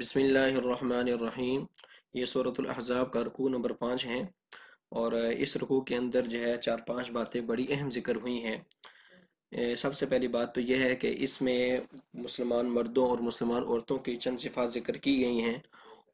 بسم اللہ الرحمن الرحیم۔ یہ سورۃ الاحزاب کا رکوع نمبر 5 ہیں، اور اس رکوع کے اندر جو ہے 4-5 باتیں بڑی اہم ذکر ہوئی ہیں۔ سب سے پہلی بات تو یہ ہے کہ اس میں مسلمان مردوں اور مسلمان عورتوں کی چند صفات ذکر کی گئی ہیں،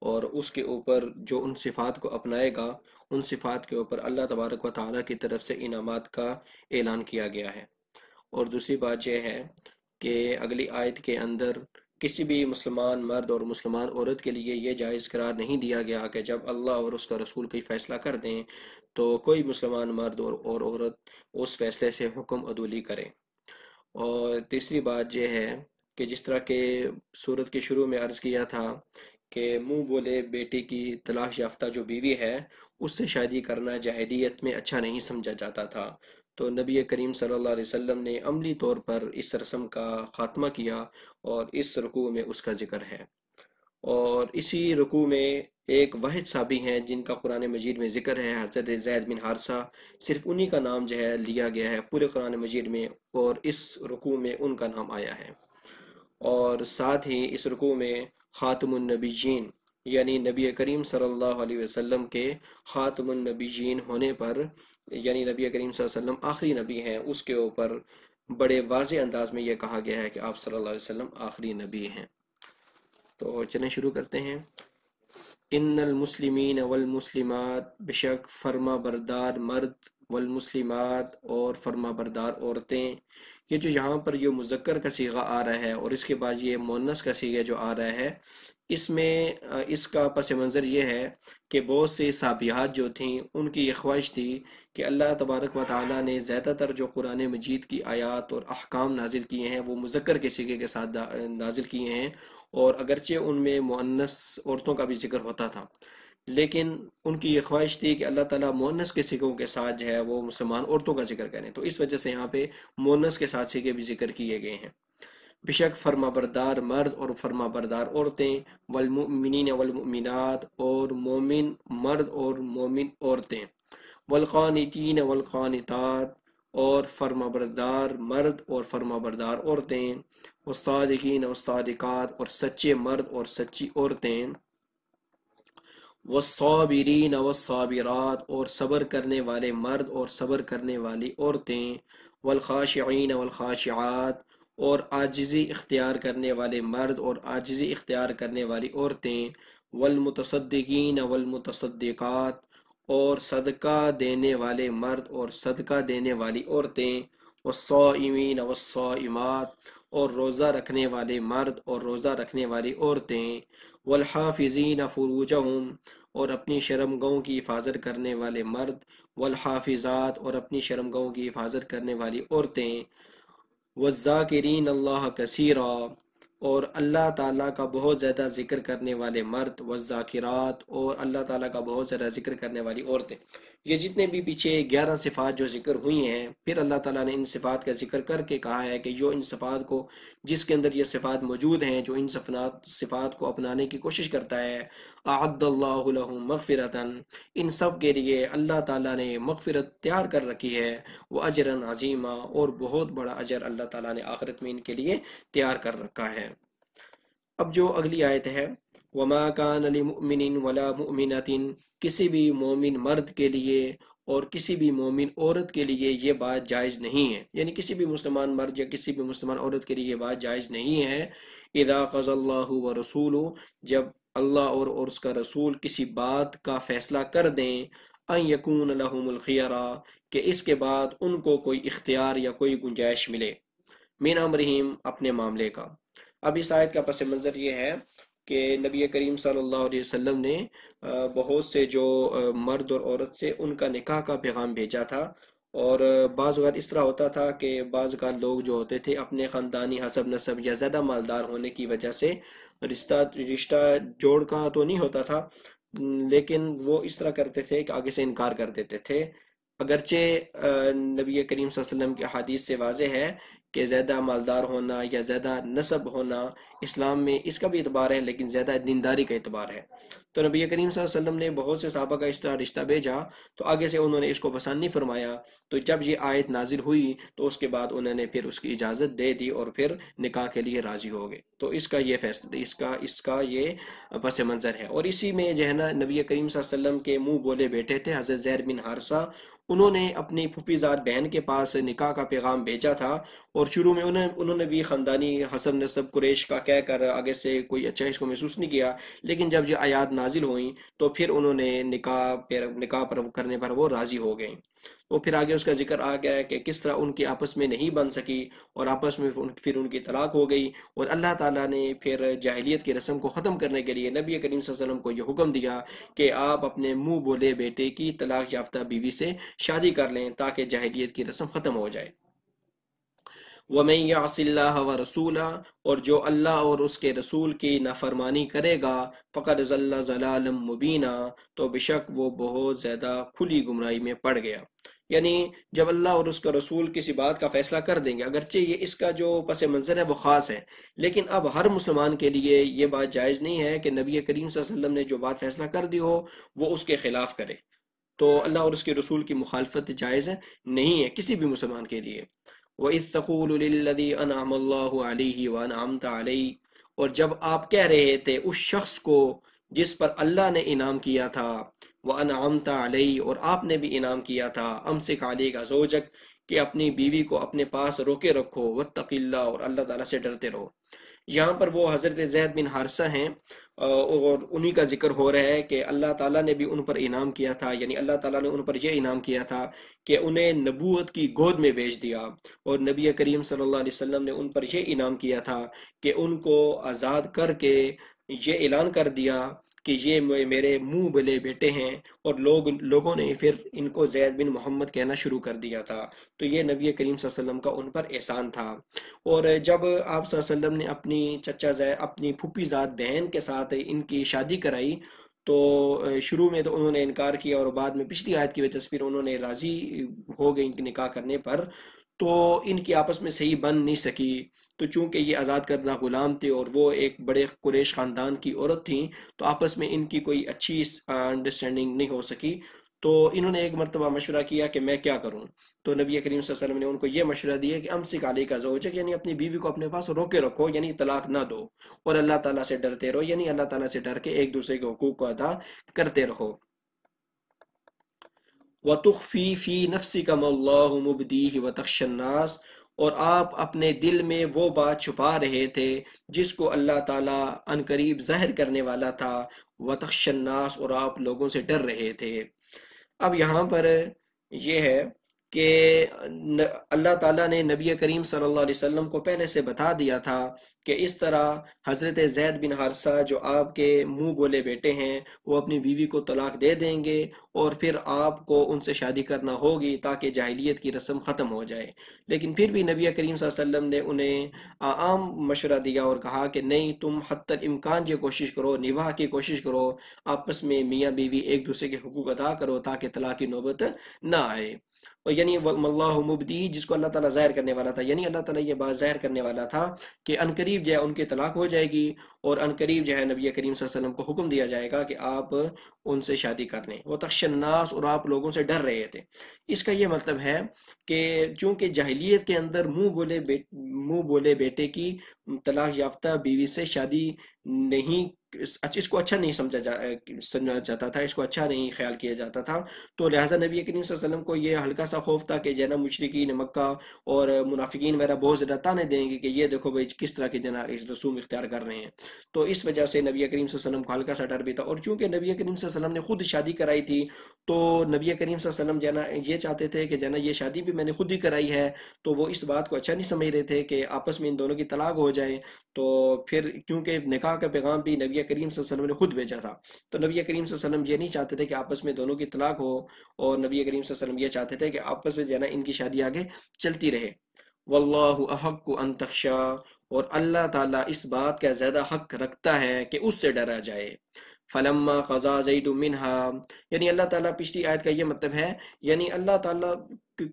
اور اس کے اوپر جو ان صفات کو اپنائے گا ان صفات کے اوپر اللہ تبارک و تعالیٰ کی طرف سے انعامات کا اعلان کیا گیا ہے۔ اور دوسری بات یہ ہے کہ اگلی آیت کے اندر کسی بھی مسلمان مرد اور مسلمان عورت کے لیے یہ جائز قرار نہیں دیا گیا کہ جب اللہ اور اس کا رسول کوئی فیصلہ کر دیں تو کوئی مسلمان مرد اور عورت اس فیصلے سے حکم عدولی کرے۔ اور تیسری بات یہ ہے کہ جس طرح کہ سورت کے شروع میں عرض کیا تھا کہ منہ بولے بیٹے کی طلاق یافتہ جو بیوی ہے اس سے شادی کرنا جاہلیت میں اچھا نہیں سمجھا جاتا تھا، تو نبی کریم صلی اللہ علیہ وسلم نے عملی طور پر اس رسم کا خاتمہ کیا اور اس رکوع میں اس کا ذکر ہے۔ اور اسی رکوع میں ایک واحد صحابی ہیں جن کا قرآن مجید میں ذکر ہے، حضرت زید بن حارثہ، صرف انہی کا نام جو ہے لیا گیا ہے پورے قرآن مجید میں، اور اس رکوع میں ان کا نام آیا ہے۔ اور ساتھ ہی اس رکوع میں خاتم النبیین یعنی نبی کریم صلی اللہ علیہ وسلم کے خاتم النبیین ہونے پر، یعنی نبی کریم صلی اللہ علیہ وسلم آخری نبی ہیں، اس کے اوپر بڑے واضح انداز میں یہ کہا گیا ہے کہ آپ صلی اللہ علیہ وسلم آخری نبی ہیں۔ تو چلیں شروع کرتے ہیں۔ ان المسلمین والمسلمات، بے شک فرما بردار مرد، والمسلمات اور فرما بردار عورتیں، یہ جو یہاں پر یہ مذکر کا صیغہ آ رہا ہے اور اس کے بعد یہ مؤنث کا صیغہ جو آ رہا ہے، اس میں اس کا پس منظر یہ ہے کہ بہت سے صحابیات جو تھیں ان کی یہ خواہش تھی کہ اللہ تبارک و تعالیٰ نے زیادہ تر جو قرآن مجید کی آیات اور احکام نازل کیے ہیں وہ مذکر کے صیغے کے ساتھ نازل کیے ہیں، اور اگرچہ ان میں مؤنث عورتوں کا بھی ذکر ہوتا تھا، لیکن ان کی یہ خواہش تھی کہ اللہ تعالیٰ مؤنث کے صیغوں کے ساتھ جو ہے وہ مسلمان عورتوں کا ذکر کریں، تو اس وجہ سے یہاں پہ مؤنث کے ساتھ صیغے بھی ذکر کیے گئے ہیں۔ بے شک فرما بردار مرد اور فرما بردار عورتیں، والمؤمنین والمؤمنات اور مومن مرد اور مومن عورتیں، والقانتین والقانتات اور فرما بردار مرد اور فرما بردار عورتیں، والصادقین والصادقات اور سچے مرد اور سچی عورتیں، والصابرین والصابرات اور صبر کرنے والے مرد اور صبر کرنے والی عورتیں، والخاشعین والخاشعات اور عاجزی اختیار کرنے والے مرد اور عاجزی اختیار کرنے والی عورتیں، والمتصدقین والمتصدقات اور صدقہ دینے والے مرد اور صدقہ دینے والی عورتیں، والصائمین والصائمات اور روزہ رکھنے والے مرد اور روزہ رکھنے والی عورتیں، والحافظین فروجہم اور اپنی شرمگاہوں کی حفاظت کرنے والے مرد، والحافظات اور اپنی شرمگاہوں کی حفاظت کرنے والی عورتیں، والذاکرین اللہ کثیرا اور اللہ تعالیٰ کا بہت زیادہ ذکر کرنے والے مرد، والذاکرات اور اللہ تعالیٰ کا بہت زیادہ ذکر کرنے والی عورتیں۔ یہ جتنے بھی پیچھے 11 صفات جو ذکر ہوئی ہیں، پھر اللہ تعالیٰ نے ان صفات کا ذکر کر کے کہا ہے کہ جو ان صفات کو، جس کے اندر یہ صفات موجود ہیں، جو ان صفات کو اپنانے کی کوشش کرتا ہے، اعد اللہ لہم مغفرتاً، ان سب کے لیے اللہ تعالیٰ نے مغفرت تیار کر رکھی ہے، وہ اجراً عظیما اور بہت بڑا اجر اللہ تعالیٰ نے آخرت میں ان کے لیے تیار کر رکھا ہے۔ اب جو اگلی آیت ہے، وما کان لمؤمن ولا مؤمنۃ، کسی بھی مومن مرد کے لیے اور کسی بھی مومن عورت کے لیے یہ بات جائز نہیں ہے، یعنی کسی بھی مسلمان مرد یا کسی بھی مسلمان عورت کے لیے یہ بات جائز نہیں ہے، اذا قضى اللہ ورسولہ، جب اللہ اور اس کا رسول کسی بات کا فیصلہ کر دیں، ان یکون لہم الخیرہ، کہ اس کے بعد ان کو کوئی اختیار یا کوئی گنجائش ملے، من امرہم، اپنے معاملے کا۔ اب اس آیت کا پس منظر یہ ہے کہ نبی کریم صلی اللہ علیہ وسلم نے بہت سے جو مرد اور عورت سے ان کا نکاح کا پیغام بھیجا تھا، اور بعض اوقات اس طرح ہوتا تھا کہ بعض اوقات لوگ جو ہوتے تھے اپنے خاندانی حسب نسب یا زیادہ مالدار ہونے کی وجہ سے رشتہ جوڑ کا تو نہیں ہوتا تھا، لیکن وہ اس طرح کرتے تھے کہ آگے سے انکار کر دیتے تھے، اگرچہ نبی کریم صلی اللہ علیہ وسلم کی حدیث سے واضح ہے کہ زیادہ مالدار ہونا یا زیادہ نسب ہونا اسلام میں اس کا بھی اعتبار ہے، لیکن زیادہ دینداری کا اعتبار ہے۔ تو نبی کریم صلی اللہ علیہ وسلم نے بہت سے صحابہ کا اس طرح رشتہ بھیجا، تو آگے سے انہوں نے اس کو پسند نہیں فرمایا، تو جب یہ آیت نازل ہوئی تو اس کے بعد انہوں نے پھر اس کی اجازت دے دی اور پھر نکاح کے لیے راضی ہو گئے۔ تو اس کا یہ فیصلہ، اس کا یہ پس منظر ہے۔ اور اسی میں جو ہے نا نبی کریم صلی اللہ علیہ وسلم کے منہ بولے بیٹے تھے حضرت زید بن حارثہ، انہوں نے اپنی پھوپھی زاد بہن کے پاس نکاح کا پیغام بھیجا تھا، اور شروع میں انہوں نے بھی خاندانی حسب نسب قریش کا کہہ کر آگے سے کوئی اچھا اس کو محسوس نہیں کیا، لیکن جب یہ آیات نازل ہوئیں تو پھر انہوں نے نکاح پر کرنے پر وہ راضی ہو گئے۔ وہ پھر آگے اس کا ذکر آ گیا ہے کہ کس طرح ان کی آپس میں نہیں بن سکی اور آپس میں پھر ان کی طلاق ہو گئی، اور اللہ تعالیٰ نے پھر جاہلیت کی رسم کو ختم کرنے کے لیے نبی کریم صلی اللہ علیہ وسلم کو یہ حکم دیا کہ آپ اپنے منہ بولے بیٹے کی طلاق یافتہ بیوی سے شادی کر لیں تاکہ جاہلیت کی رسم ختم ہو جائے۔ وَمَن يَعْصِ اللَّهَ وَرَسُولَهُ، اور جو اللہ اور اس کے رسول کی نافرمانی کرے گا، فَقَدْ ضَلَّ ضَلَالًا مُبِينًا، تو بے شک وہ بہت زیادہ کھلی گمراہی میں پڑ گیا۔ یعنی جب اللہ اور اس کا رسول کسی بات کا فیصلہ کر دیں گے، اگرچہ یہ اس کا جو پس منظر ہے وہ خاص ہے، لیکن اب ہر مسلمان کے لیے یہ بات جائز نہیں ہے کہ نبی کریم صلی اللہ علیہ وسلم نے جو بات فیصلہ کر دی ہو وہ اس کے خلاف کرے۔ تو اللہ اور اس کے رسول کی مخالفت جائز نہیں ہے کسی بھی مسلمان کے لیے۔ وَإِذْ تَقُولُ لِلَّذِي أَنْعَمَ اللَّهُ عَلَيْهِ وَأَنْعَمْتَ عَلَيْهِ، اور جب آپ کہہ رہے تھے اس شخص کو جس پر اللہ نے انعام کیا تھا، وَأَنْعَمْتَ عَلَيْهِ، اور آپ نے بھی انعام کیا تھا، أَمْسِكْ عَلَيْكَ زَوْجَكَ، کہ اپنی بیوی کو اپنے پاس روکے رکھو، وَاتَّقِ اللَّهَ، اور اللہ تعالیٰ سے ڈرتے رہو۔ یہاں پر وہ حضرت زید بن حارثہ ہیں، اور انہی کا ذکر ہو رہا ہے کہ اللہ تعالیٰ نے بھی ان پر انعام کیا تھا، یعنی اللہ تعالیٰ نے ان پر یہ انعام کیا تھا کہ انہیں نبوت کی گود میں بھیج دیا، اور نبی کریم صلی اللہ علیہ وسلم نے ان پر یہ انعام کیا تھا کہ ان کو آزاد کر کے یہ اعلان کر دیا کہ یہ میرے منہ بلے بیٹے ہیں، اور لوگوں نے پھر ان کو زید بن محمد کہنا شروع کر دیا تھا۔ تو یہ نبی کریم صلی اللہ علیہ وسلم کا ان پر احسان تھا۔ اور جب آپ صلی اللہ علیہ وسلم نے اپنی پھوپھی زاد بہن کے ساتھ ان کی شادی کرائی، تو شروع میں تو انہوں نے انکار کیا، اور بعد میں پچھلی آیت کی وجہ سے پھر انہوں نے راضی ہو گئے ان کی نکاح کرنے پر، تو ان کی آپس میں صحیح بن نہیں سکی۔ تو چونکہ یہ آزاد کردہ غلام تھے اور وہ ایک بڑے قریش خاندان کی عورت تھیں، تو آپس میں ان کی کوئی اچھی انڈرسٹینڈنگ نہیں ہو سکی۔ تو انہوں نے ایک مرتبہ مشورہ کیا کہ میں کیا کروں، تو نبی کریم صلی اللہ علیہ وسلم نے ان کو یہ مشورہ دیا کہ امسک علیک زوجک، یعنی اپنی بیوی کو اپنے پاس روکے رکھو، یعنی طلاق نہ دو، اور اللہ تعالیٰ سے ڈرتے رہو، یعنی اللہ تعالیٰ سے ڈر کے ایک دوسرے کے حقوق کو ادا کرتے رہو۔ وَتُخْفِي فِي نَفْسِكَ مَا اللَّهُ مُبْدِيهِ وَتَخْشَى النَّاسَ، اور آپ اپنے دل میں وہ بات چھپا رہے تھے جس کو اللہ تعالیٰ عنقریب ظاہر کرنے والا تھا، وَتَخْشَى النَّاسَ، اور آپ لوگوں سے ڈر رہے تھے۔ اب یہاں پر یہ ہے کہ اللہ تعالیٰ نے نبی کریم صلی اللہ علیہ وسلم کو پہلے سے بتا دیا تھا کہ اس طرح حضرت زید بن حارثہ جو آپ کے منہ بولے بیٹے ہیں وہ اپنی بیوی کو طلاق دے دیں گے، اور پھر آپ کو ان سے شادی کرنا ہوگی تاکہ جاہلیت کی رسم ختم ہو جائے۔ لیکن پھر بھی نبی کریم صلی اللہ علیہ وسلم نے انہیں عام مشورہ دیا اور کہا کہ نہیں، تم حتی الامکان یہ کوشش کرو، نباہ کی کوشش کرو، آپس میں میاں بیوی ایک دوسرے کے حقوق ادا کرو تاکہ طلاق کی نوبت نہ آئے۔ اور یعنی اللہ مبدی، جس کو اللہ تعالیٰ ظاہر کرنے والا تھا، یعنی اللہ تعالیٰ یہ بات ظاہر کرنے والا تھا کہ عنقریب جو ہے ان کی طلاق ہو جائے گی، اور عنقریب جو ہے نبی کریم صلی اللہ علیہ وسلم کو حکم دیا جائے گا کہ آپ ان سے شادی کر لیں۔ وہ تخشى الناس، اور آپ لوگوں سے ڈر رہے تھے۔ اس کا یہ مطلب ہے کہ چونکہ جاہلیت کے اندر منہ بولے بیٹے کی طلاق یافتہ بیوی سے شادی نہیں، اس کو اچھا نہیں سمجھا جاتا تھا، اس کو اچھا نہیں خیال کیا جاتا تھا، تو لہٰذا نبی کریم صلی اللہ علیہ وسلم کو یہ ہلکا سا خوف تھا کہ جنا مشرکین مکہ اور منافقین میرا بہت زیادہ تانے دیں گے کہ یہ دیکھو بھائی کس طرح کے جنا اس رسوم اختیار کر رہے ہیں۔ تو اس وجہ سے نبی کریم صلی اللہ علیہ وسلم کو ہلکا سا ڈر بھی تھا، اور چونکہ نبی کریم صلی اللہ علیہ وسلم نے خود شادی کرائی تھی، تو نبی کریم صلی اللہ علیہ وسلم جنا یہ چاہتے تھے کہ جنا یہ شادی بھی میں نے خود ہی کرائی ہے، تو وہ اس بات کو اچھا نہیں سمجھ رہے تھے کہ آپس میں ان دونوں کی طلاق ہو جائے۔ تو پھر کیونکہ نکاح کا پیغام بھی نبی کریم صلی اللہ علیہ وسلم نے خود بھیجا تھا، تو نبی کریم صلی اللہ علیہ وسلم یہ نہیں چاہتے تھے کہ آپس میں دونوں کی طلاق ہو، اور نبی کریم صلی اللہ علیہ وسلم یہ چاہتے تھے کہ آپس میں جنا ان کی شادی آگے چلتی رہے۔ واللہ احق ان تخشا، اور اللہ تعالیٰ اس بات کا زیادہ حق رکھتا ہے کہ اس سے ڈرا جائے۔ فلما قضا زید منہا، یعنی اللہ تعالیٰ، پچھلی آیت کا یہ مطلب ہے، یعنی اللہ تعالیٰ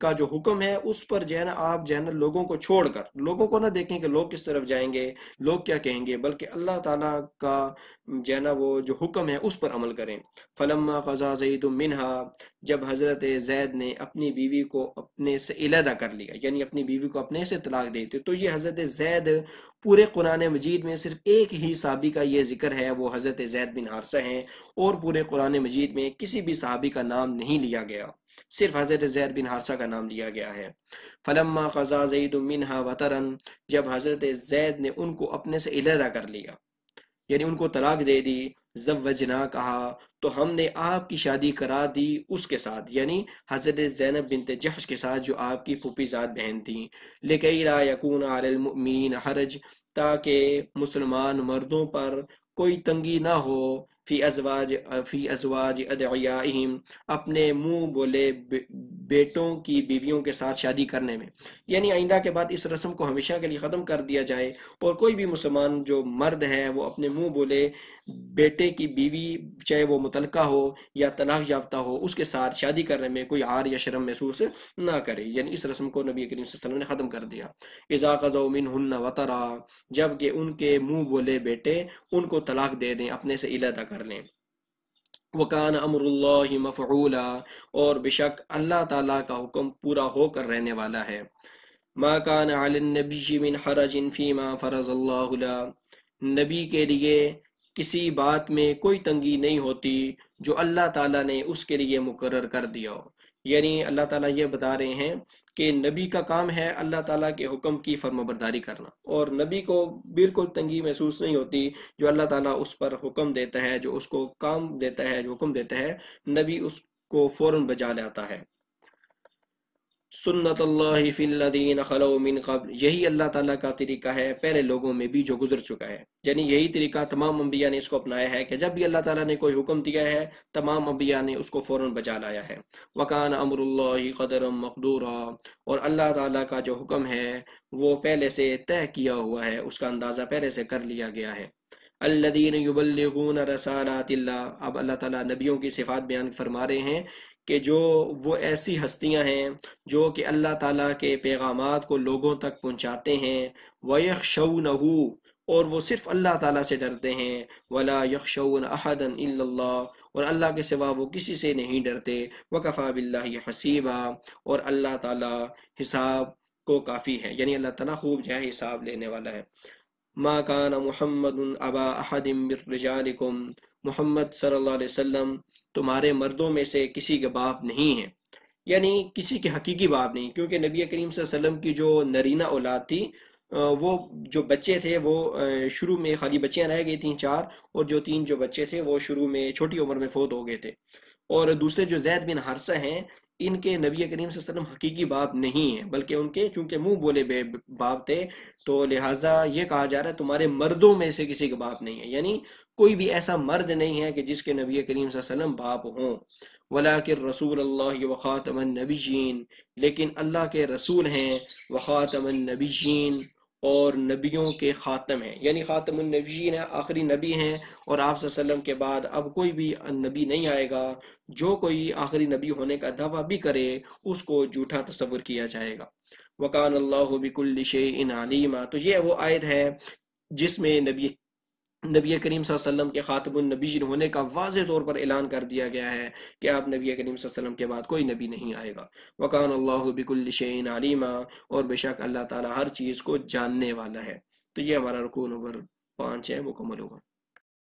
کا جو حکم ہے اس پر جو ہے نا آپ جو ہے نا لوگوں کو چھوڑ کر، لوگوں کو نہ دیکھیں کہ لوگ کس طرف جائیں گے، لوگ کیا کہیں گے، بلکہ اللہ تعالیٰ کا جو ہے نا وہ جو حکم ہے اس پر عمل کریں۔ فلما قضا زید منہا، جب حضرت زید نے اپنی بیوی کو اپنے سے علیحدہ کر لیا، یعنی اپنی بیوی کو اپنے سے طلاق دے دی، تو یہ حضرت زید پورے قرآن مجید میں صرف ایک ہی صحابی کا یہ ذکر ہے، وہ حضرت زید بن حارثہ ہیں، اور پورے قرآن مجید میں کسی بھی صحابی کا نام نہیں لیا گیا، صرف حضرت زید بن حارثہ کا نام لیا گیا ہے۔ فلما قضا زید منہا وطرا، جب حضرت زید نے ان کو اپنے سے علیحدہ کر لیا، یعنی ان کو طلاق دے دی، زوجنا کہا، تو ہم نے آپ کی شادی کرا دی اس کے ساتھ، یعنی حضرت زینب بنت جحش کے ساتھ جو آپ کی پھوپھی زاد بہن تھیں، لِكَيْ لَا يَكُونَ عَلَى الْمُؤْمِنِينَ حرج، تاکہ مسلمان مردوں پر کوئی تنگی نہ ہو، فی ازواج ادعیائہم، اپنے منہ بولے بیٹوں کی بیویوں کے ساتھ شادی کرنے میں، یعنی آئندہ کے بعد اس رسم کو ہمیشہ کے لیے ختم کر دیا جائے، اور کوئی بھی مسلمان جو مرد ہے وہ اپنے منہ بولے بیٹے کی بیوی، چاہے وہ مطلقہ ہو یا طلاق یافتہ ہو، اس کے ساتھ شادی کرنے میں کوئی عار یا شرم محسوس نہ کرے، یعنی اس رسم کو نبی کریم صلی اللہ علیہ وسلم نے ختم کر دیا۔ اذا قضوا منہن وطرا، جب کہ ان کے منہ بولے بیٹے ان کو طلاق دے دیں، اپنے سے علیحدہ کر لیں۔ وَكَانَ أَمْرُ اللَّهِ مَفْعُولًا، اور بے شک اللہ تعالیٰ کا حکم پورا ہو کر رہنے والا ہے۔ مَا كَانَ عَلى النَّبِيِّ مِنْ حَرَجٍ فِي مَا فَرَضَ اللَّهُ لَهُ، نبی کے لیے کسی بات میں کوئی تنگی نہیں ہوتی جو اللہ تعالیٰ نے اس کے لیے مقرر کر دیا ہو، یعنی اللہ تعالیٰ یہ بتا رہے ہیں کہ نبی کا کام ہے اللہ تعالیٰ کے حکم کی فرمانبرداری کرنا، اور نبی کو بالکل تنگی محسوس نہیں ہوتی جو اللہ تعالیٰ اس پر حکم دیتا ہے، جو اس کو کام دیتا ہے، جو حکم دیتا ہے، نبی اس کو فوراً بجا لاتا ہے۔ سنت اللہ فی الذین خلو من قبل، یہی اللہ تعالیٰ کا طریقہ ہے پہلے لوگوں میں بھی جو گزر چکا ہے، یعنی یہی طریقہ تمام انبیاء نے اس کو اپنایا ہے کہ جب بھی اللہ تعالیٰ نے کوئی حکم دیا ہے تمام انبیاء نے اس کو فوراً بجا لایا ہے۔ وکان امر اللہ قدرا مقدورا، اور اللہ تعالیٰ کا جو حکم ہے وہ پہلے سے طے کیا ہوا ہے، اس کا اندازہ پہلے سے کر لیا گیا ہے۔ الذین یبلغون رسالات اللہ، اب اللہ تعالیٰ نبیوں کی صفات بیان فرما رہے ہیں کہ جو وہ ایسی ہستیاں ہیں جو کہ اللہ تعالیٰ کے پیغامات کو لوگوں تک پہنچاتے ہیں، وَيَخْشَوْنَهُ، اور وہ صرف اللہ تعالیٰ سے ڈرتے ہیں، وَلَا يَخْشَوْنَ أَحَدًا إِلَّا اللَّهُ، اور اللہ کے سوا وہ کسی سے نہیں ڈرتے، وَكَفَى بِاللَّهِ حَسِيبًا، اور اللہ تعالیٰ حساب کو کافی ہے، یعنی اللہ تعالیٰ خوب جو ہے حساب لینے والا ہے۔ ما کان محمد ابا احد من رجالکم، محمد صلی اللہ علیہ وسلم تمہارے مردوں میں سے کسی کے باپ نہیں ہیں، یعنی کسی کے حقیقی باپ نہیں، کیونکہ نبی کریم صلی اللہ علیہ وسلم کی جو نرینہ اولاد تھی وہ جو بچے تھے وہ شروع میں خالی بچیاں رہ گئی تھیں 4، اور جو 3 جو بچے تھے وہ شروع میں چھوٹی عمر میں فوت ہو گئے تھے، اور دوسرے جو زید بن حارثہ ہیں ان کے نبی کریم صلی اللہ علیہ وسلم حقیقی باپ نہیں ہیں، بلکہ ان کے چونکہ منہ بولے باپ تھے تو لہٰذا یہ کہا جا رہا ہے تمہارے مردوں میں سے کسی کا باپ نہیں ہے، یعنی کوئی بھی ایسا مرد نہیں ہے کہ جس کے نبی کریم صلی اللہ علیہ وسلم باپ ہوں۔ وَلَٰكِن رسول اللہ وخاتم النبیین، لیکن اللہ کے رسول ہیں، وخاتم النبیین، اور نبیوں کے خاتم ہیں، یعنی خاتم النبیین ہے، آخری نبی ہیں، اور آپ صلی اللہ علیہ وسلم کے بعد اب کوئی بھی نبی نہیں آئے گا، جو کوئی آخری نبی ہونے کا دعویٰ بھی کرے اس کو جھوٹا تصور کیا جائے گا۔ وَكَانَ اللَّهُ بِكُلِّ شَيْءٍ عَلِيمًا، تو یہ وہ آیت ہے جس میں نبی کریم صلی اللہ علیہ وسلم کے خاتم النبیین ہونے کا واضح طور پر اعلان کر دیا گیا ہے کہ آپ نبی کریم صلی اللہ علیہ وسلم کے بعد کوئی نبی نہیں آئے گا۔ وَكَانَ اللَّهُ بِكُلِّ شَيْءٍ عَلِيمًا، اور بے شک اللہ تعالیٰ ہر چیز کو جاننے والا ہے۔ تو یہ ہمارا رکوع نمبر 5 ہے، مکمل ہوگا۔